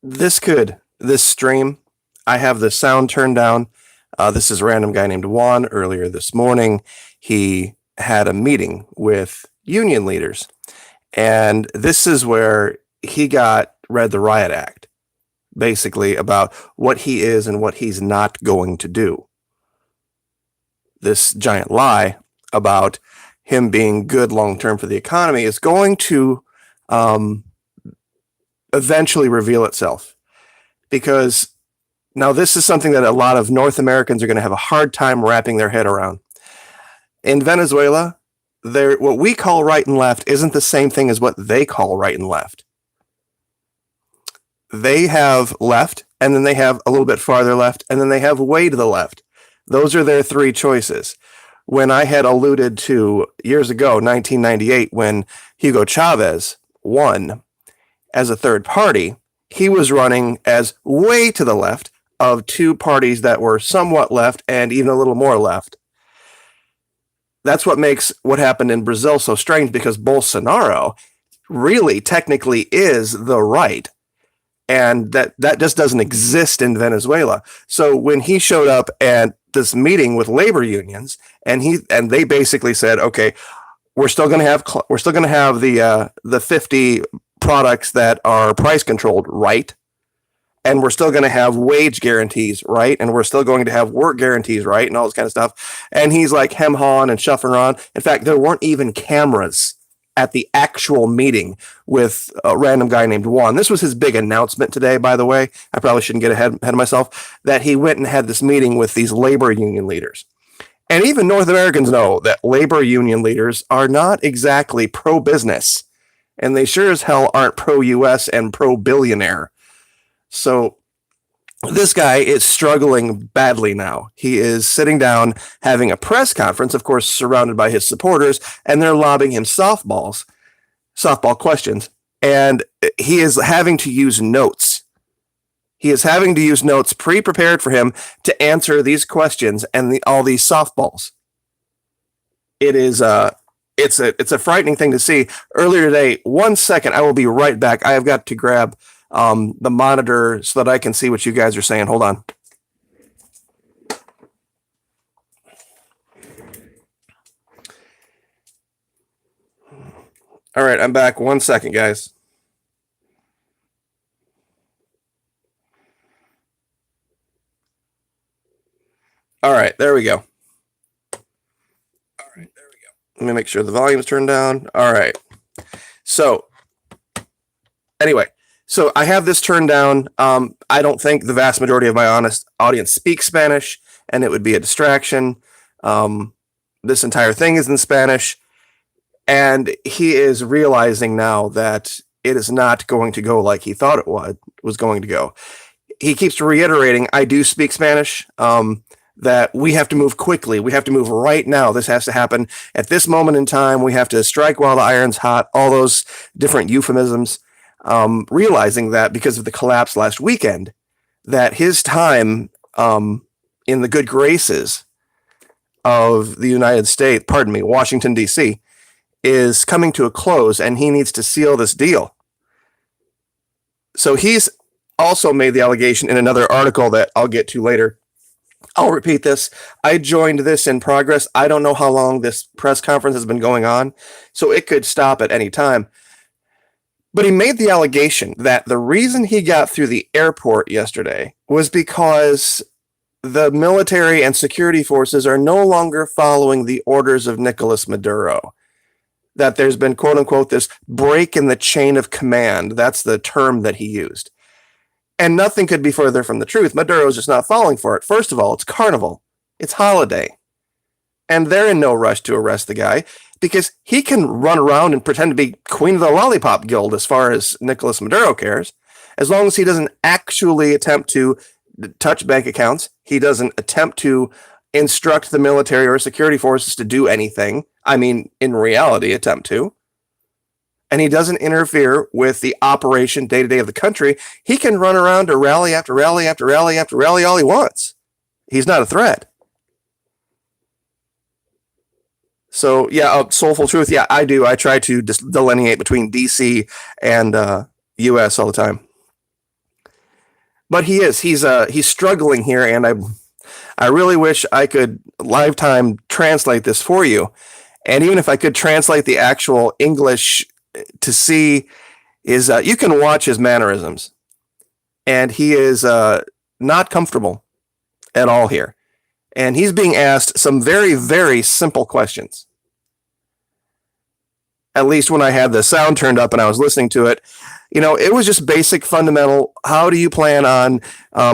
this stream, I have the sound turned down. This is a random guy named Juan. Earlier this morning, he had a meeting with union leaders, and this is where he got read the riot act, basically about what he is and what he's not going to do. This giant lie about him being good long term for the economy is going to eventually reveal itself, because now this is something that a lot of North Americans are going to have a hard time wrapping their head around. In Venezuela, what we call right and left isn't the same thing as what they call right and left. They have left, and then they have a little bit farther left, and then they have way to the left. Those are their three choices. When I had alluded to years ago, 1998, when Hugo Chavez won as a third party, he was running as way to the left of two parties that were somewhat left and even a little more left. That's what makes what happened in Brazil so strange, because Bolsonaro really technically is the right. And that just doesn't exist in Venezuela. So when he showed up at this meeting with labor unions, and they basically said, okay, we're still going to have the 50 products that are price controlled, right? And we're still going to have wage guarantees, right? And we're still going to have work guarantees, right? And all this kind of stuff. And he's like hem-hawing and shuffling around. In fact, there weren't even cameras at the actual meeting with a random guy named Juan. This was his big announcement today, by the way. I probably shouldn't get ahead of myself, that he went and had this meeting with these labor union leaders. And even North Americans know that labor union leaders are not exactly pro-business, and they sure as hell aren't pro-US and pro-billionaire. So this guy is struggling badly now. He is sitting down having a press conference, of course, surrounded by his supporters, and they're lobbing him softball questions, and he is having to use notes. He is having to use notes pre-prepared for him to answer these questions and all these softballs. It is it's a frightening thing to see. Earlier today, 1 second, I will be right back. I have got to grab the monitor so that I can see what you guys are saying. Hold on. All right, I'm back. 1 second, guys. All right, there we go. Let me make sure the volume's turned down. All right. So, anyway, so I have this turned down. I don't think the vast majority of my honest audience speaks Spanish, and it would be a distraction. This entire thing is in Spanish, and he is realizing now that it is not going to go like he thought it was going to go. He keeps reiterating, I do speak Spanish, that we have to move quickly. We have to move right now. This has to happen at this moment in time. We have to strike while the iron's hot, all those different euphemisms. Realizing that because of the collapse last weekend, that his time in the good graces of the United States, Washington, D.C., is coming to a close, and he needs to seal this deal. So he's also made the allegation in another article that I'll get to later. I'll repeat this. I joined this in progress. I don't know how long this press conference has been going on, so it could stop at any time. But he made the allegation that the reason he got through the airport yesterday was because the military and security forces are no longer following the orders of Nicolas Maduro. That there's been, quote unquote, this break in the chain of command. That's the term that he used. And nothing could be further from the truth. Maduro's just not falling for it. First of all, it's carnival. It's holiday. And they're in no rush to arrest the guy, because he can run around and pretend to be Queen of the Lollipop Guild as far as Nicolas Maduro cares. As long as he doesn't actually attempt to touch bank accounts, he doesn't attempt to instruct the military or security forces to do anything. I mean, in reality, attempt to. And he doesn't interfere with the operation day-to-day of the country. He can run around to rally after rally after rally after rally all he wants. He's not a threat. So, yeah, soulful truth. Yeah, I do. I try to delineate between DC and US all the time. but he's struggling here, and I really wish I could lifetime translate this for you. And even if I could translate the actual English to see is you can watch his mannerisms, and he is not comfortable at all here. And he's being asked some very, very simple questions. At least when I had the sound turned up and I was listening to it, it was just basic, fundamental. How do you plan on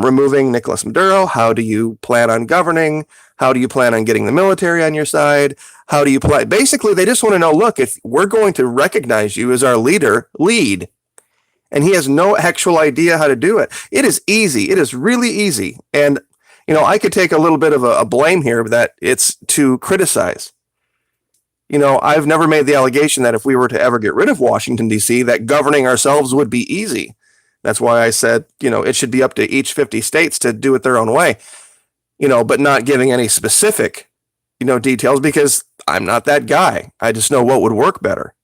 removing Nicolas Maduro? How do you plan on governing? How do you plan on getting the military on your side? How do you plan? Basically, they just want to know, look, if we're going to recognize you as our leader, lead. And he has no actual idea how to do it. It is easy. It is really easy. And, I could take a little bit of a blame here that it's to criticize. I've never made the allegation that if we were to ever get rid of Washington, D.C., that governing ourselves would be easy. That's why I said, it should be up to each 50 states to do it their own way, but not giving any specific, details, because I'm not that guy. I just know what would work better.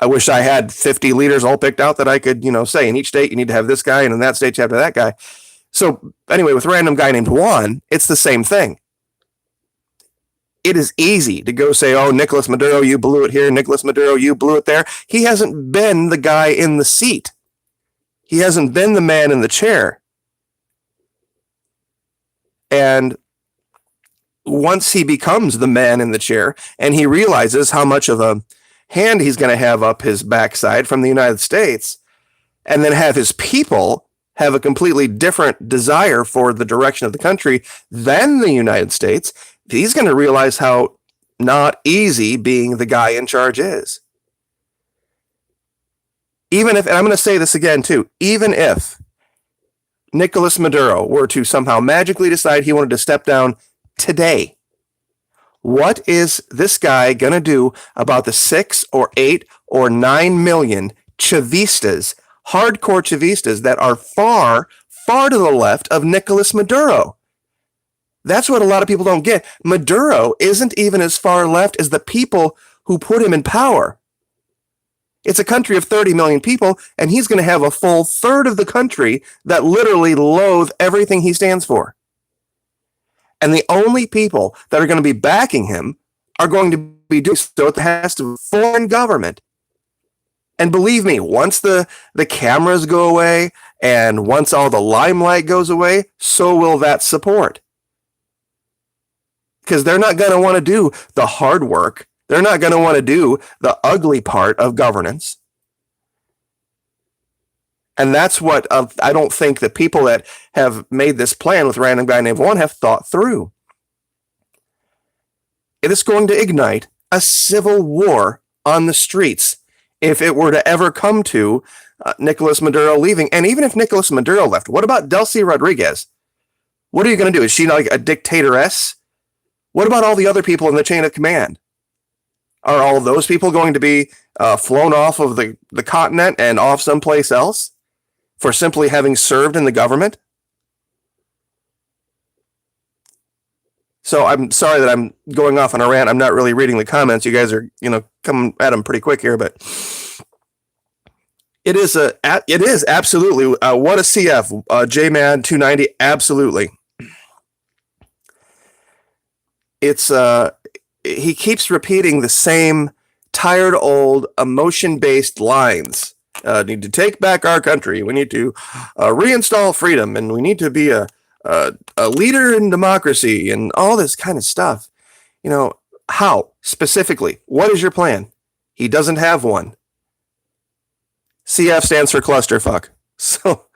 I wish I had 50 leaders all picked out that I could, say in each state you need to have this guy, and in that state you have to have that guy. So anyway, with random guy named Juan, it's the same thing. It is easy to go say, oh, Nicolas Maduro, you blew it here. Nicolas Maduro, you blew it there. He hasn't been the guy in the seat. He hasn't been the man in the chair. And once he becomes the man in the chair and he realizes how much of a hand he's going to have up his backside from the United States, and then have his people have a completely different desire for the direction of the country than the United States, he's going to realize how not easy being the guy in charge is. Even if, and I'm going to say this again too, even if Nicolas Maduro were to somehow magically decide he wanted to step down today, what is this guy going to do about the 6 or 8 or 9 million Chavistas, hardcore Chavistas that are far, far to the left of Nicolas Maduro? That's what a lot of people don't get. Maduro isn't even as far left as the people who put him in power. It's a country of 30 million people, and he's going to have a full third of the country that literally loathe everything he stands for. And the only people that are going to be backing him are going to be doing so at the behest of a foreign government. And believe me, once the cameras go away and once all the limelight goes away, so will that support. Because they're not going to want to do the hard work. They're not going to want to do the ugly part of governance. And that's what I don't think the people that have made this plan with random guy named Juan have thought through. It is going to ignite a civil war on the streets if it were to ever come to Nicolas Maduro leaving. And even if Nicolas Maduro left, what about Delcy Rodriguez? What are you going to do? Is she like a dictatoress? What about all the other people in the chain of command? Are all of those people going to be flown off of the continent and off someplace else for simply having served in the government? So I'm sorry that I'm going off on a rant. I'm not really reading the comments. You guys are, coming at them pretty quick here, but it is absolutely what a CF J-Man 290. Absolutely. It's he keeps repeating the same tired old emotion-based lines. Need to take back our country. We need to reinstall freedom, and we need to be a leader in democracy, and all this kind of stuff. How specifically? What is your plan? He doesn't have one. CF stands for clusterfuck. So,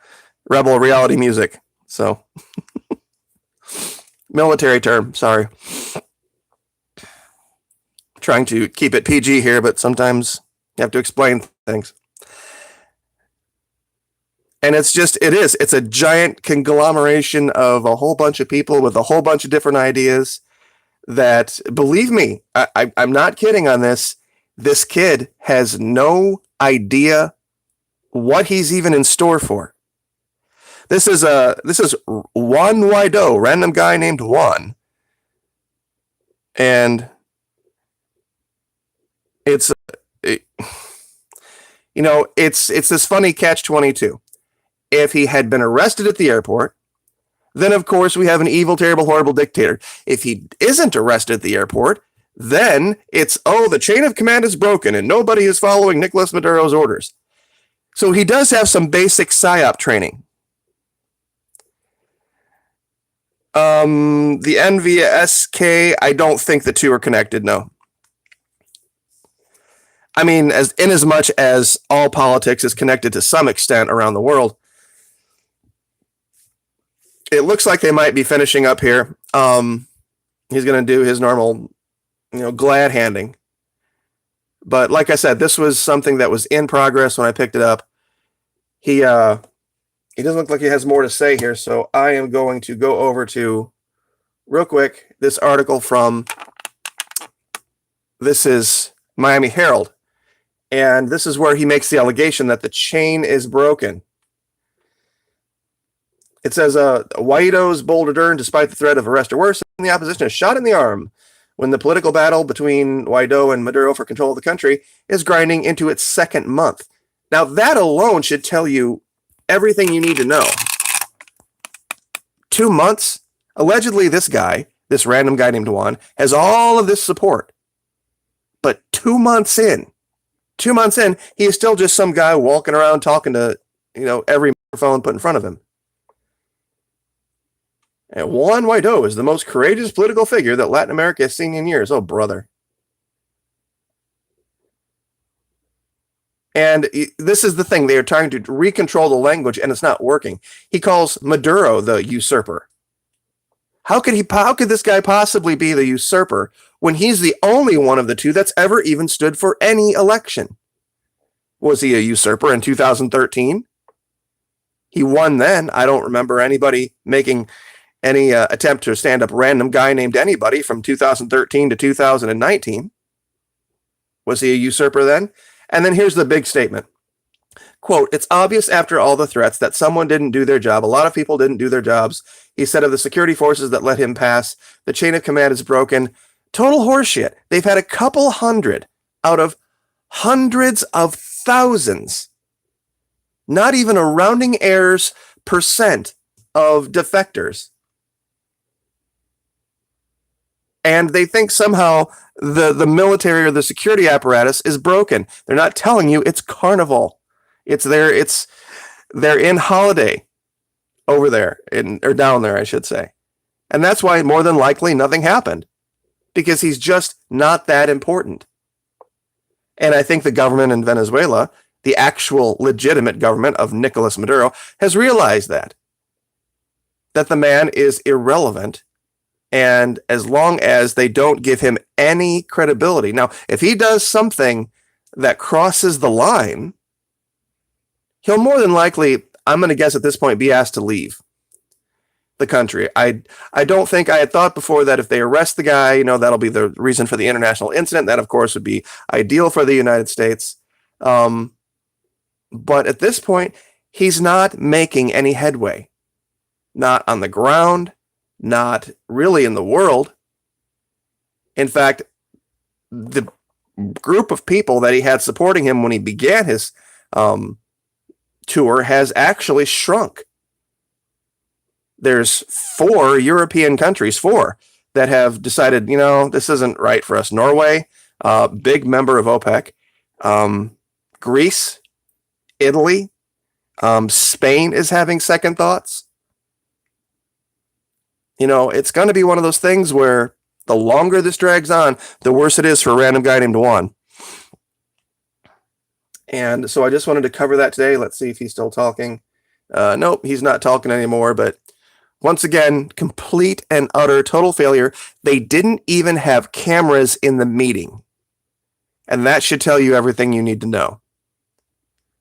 rebel reality music. So, military term. Sorry. Trying to keep it PG here, but sometimes you have to explain things. And it's a giant conglomeration of a whole bunch of people with a whole bunch of different ideas that, believe me, I'm not kidding on this. This kid has no idea what he's even in store for. This is Juan Guaido, random guy named Juan. And it's this funny catch-22. If he had been arrested at the airport, then of course we have an evil, terrible, horrible dictator. If he isn't arrested at the airport, then it's, oh, the chain of command is broken and nobody is following Nicolas Maduro's orders. So he does have some basic PSYOP training. The N via SK, I don't think the two are connected, no. I mean, as much as all politics is connected to some extent around the world, it looks like they might be finishing up here. He's going to do his normal, glad handing. But like I said, this was something that was in progress when I picked it up. He doesn't look like he has more to say here, so I am going to go over to, real quick, this article from, this is Miami Herald. And this is where he makes the allegation that the chain is broken. It says, Guaido's bold return, despite the threat of arrest or worse, the opposition is shot in the arm when the political battle between Guaido and Maduro for control of the country is grinding into its second month. Now, that alone should tell you everything you need to know. 2 months? Allegedly, this random guy named Juan, has all of this support. But 2 months in, he is still just some guy walking around talking to, every microphone put in front of him. And Juan Guaido is the most courageous political figure that Latin America has seen in years. Oh, brother. And this is the thing. They are trying to recontrol the language, and it's not working. He calls Maduro the usurper. How could this guy possibly be the usurper when he's the only one of the two that's ever even stood for any election? Was he a usurper in 2013? He won then. I don't remember anybody making any attempt to stand up random guy named anybody from 2013 to 2019. Was he a usurper then? And then here's the big statement. Quote, it's obvious after all the threats that someone didn't do their job. A lot of people didn't do their jobs. He said of the security forces that let him pass, the chain of command is broken. Total horseshit. They've had a couple hundred out of hundreds of thousands. Not even a rounding errors percent of defectors. And they think somehow the military or the security apparatus is broken. They're not telling you it's carnival. They're in holiday over there, or down there, I should say. And that's why more than likely nothing happened. Because he's just not that important. And I think the government in Venezuela, the actual legitimate government of Nicolas Maduro, has realized that the man is irrelevant. And as long as they don't give him any credibility. Now, if he does something that crosses the line, he'll more than likely, I'm going to guess at this point, be asked to leave the country. I don't think, I had thought before that if they arrest the guy, that'll be the reason for the international incident. That, of course, would be ideal for the United States. But at this point, he's not making any headway. Not on the ground. Not really in the world. In fact, the group of people that he had supporting him when he began his tour has actually shrunk. There's 4 European countries, 4, that have decided, this isn't right for us. Norway, big member of OPEC, Greece, Italy, Spain is having second thoughts. It's going to be one of those things where the longer this drags on, the worse it is for a random guy named Juan. And so I just wanted to cover that today. Let's see if he's still talking. Nope, he's not talking anymore. But once again, complete and utter total failure. They didn't even have cameras in the meeting. And that should tell you everything you need to know.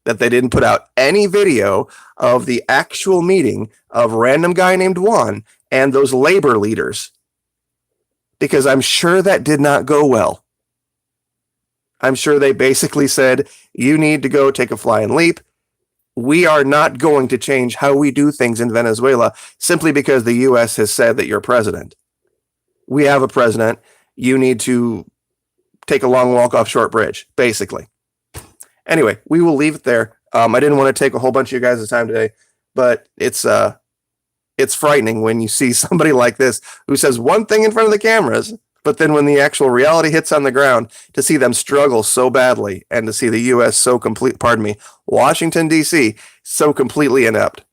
That they didn't put out any video of the actual meeting of random guy named Juan and those labor leaders. Because I'm sure that did not go well. I'm sure they basically said, you need to go take a flying leap. We are not going to change how we do things in Venezuela simply because the U.S. has said that you're president. We have a president. You need to take a long walk off Short Bridge, basically. Anyway, we will leave it there. I didn't want to take a whole bunch of you guys' time today. but it's frightening when you see somebody like this who says one thing in front of the cameras, but then when the actual reality hits on the ground, to see them struggle so badly and to see the U.S. Washington, D.C. so completely inept.